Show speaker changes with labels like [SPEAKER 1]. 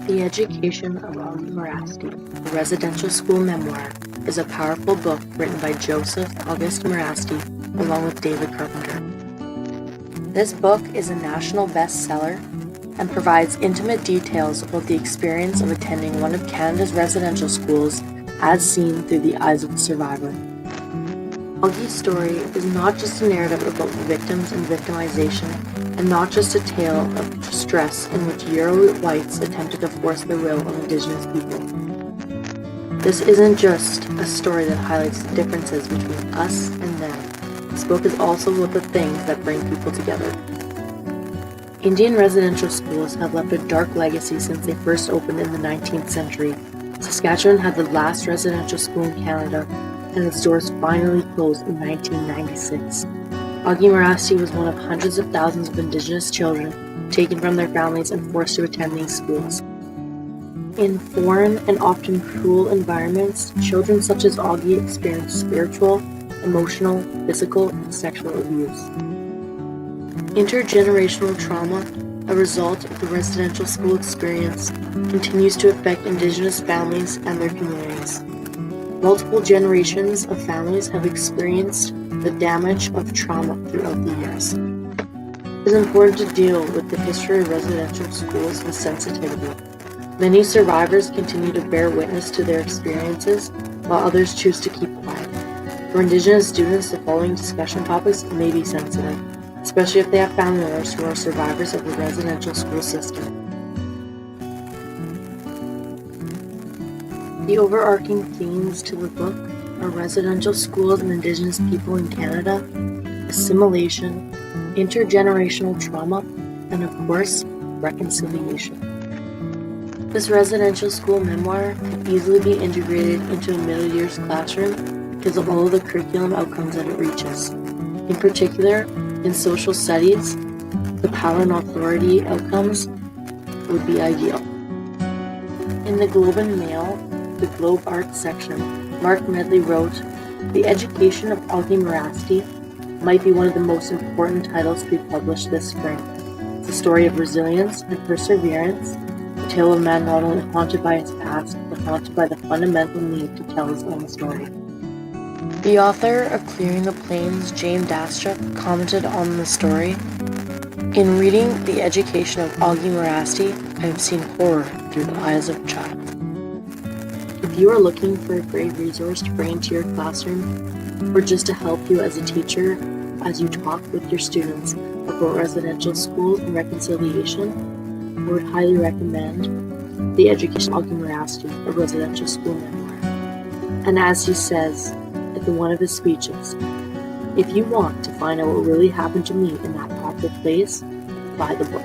[SPEAKER 1] The Education of Augie Merasty, a residential school memoir, is a powerful book written by Joseph Auguste Merasty along with David Carpenter. This book is a national bestseller and provides intimate details about the experience of attending one of Canada's residential schools as seen through the eyes of the survivor. Augie's story is not just a narrative about victims and victimization, and not just a tale of stress in which Euro whites attempted to force their will on Indigenous people. This isn't just a story that highlights the differences between us and them. This book is also about the things that bring people together. Indian residential schools have left a dark legacy since they first opened in the 19th century. Saskatchewan had the last residential school in Canada, and its doors finally closed in 1996. Augie Merasty was one of hundreds of thousands of Indigenous children taken from their families and forced to attend these schools. In foreign and often cruel environments, children such as Augie experienced spiritual, emotional, physical, and sexual abuse. Intergenerational trauma, a result of the residential school experience, continues to affect Indigenous families and their communities. Multiple generations of families have experienced the damage of trauma throughout the years. It is important to deal with the history of residential schools with sensitivity. Many survivors continue to bear witness to their experiences, while others choose to keep quiet. For Indigenous students, the following discussion topics may be sensitive, especially if they have family members who are survivors of the residential school system. The overarching themes to the book are residential schools and Indigenous people in Canada, assimilation, intergenerational trauma, and of course, reconciliation. This residential school memoir can easily be integrated into a middle years classroom because of all of the curriculum outcomes that it reaches. In particular, in social studies, the power and authority outcomes would be ideal. In the Globe and Mail, the Globe Arts section, Mark Medley wrote, "The Education of Augie Merasty might be one of the most important titles to be published this spring. It's a story of resilience and perseverance, a tale of a man not only haunted by his past, but haunted by the fundamental need to tell his own story." The author of Clearing the Plains, Jane Dastrup, commented on the story, "In reading The Education of Augie Merasty, I have seen horror through the eyes of a child." If you are looking for a great resource to bring into your classroom, or just to help you as a teacher as you talk with your students about residential schools and reconciliation, I would highly recommend The Education of Augie Merasty, a residential school memoir. And as he says at one of his speeches, if you want to find out what really happened to me in that awful place, buy the book.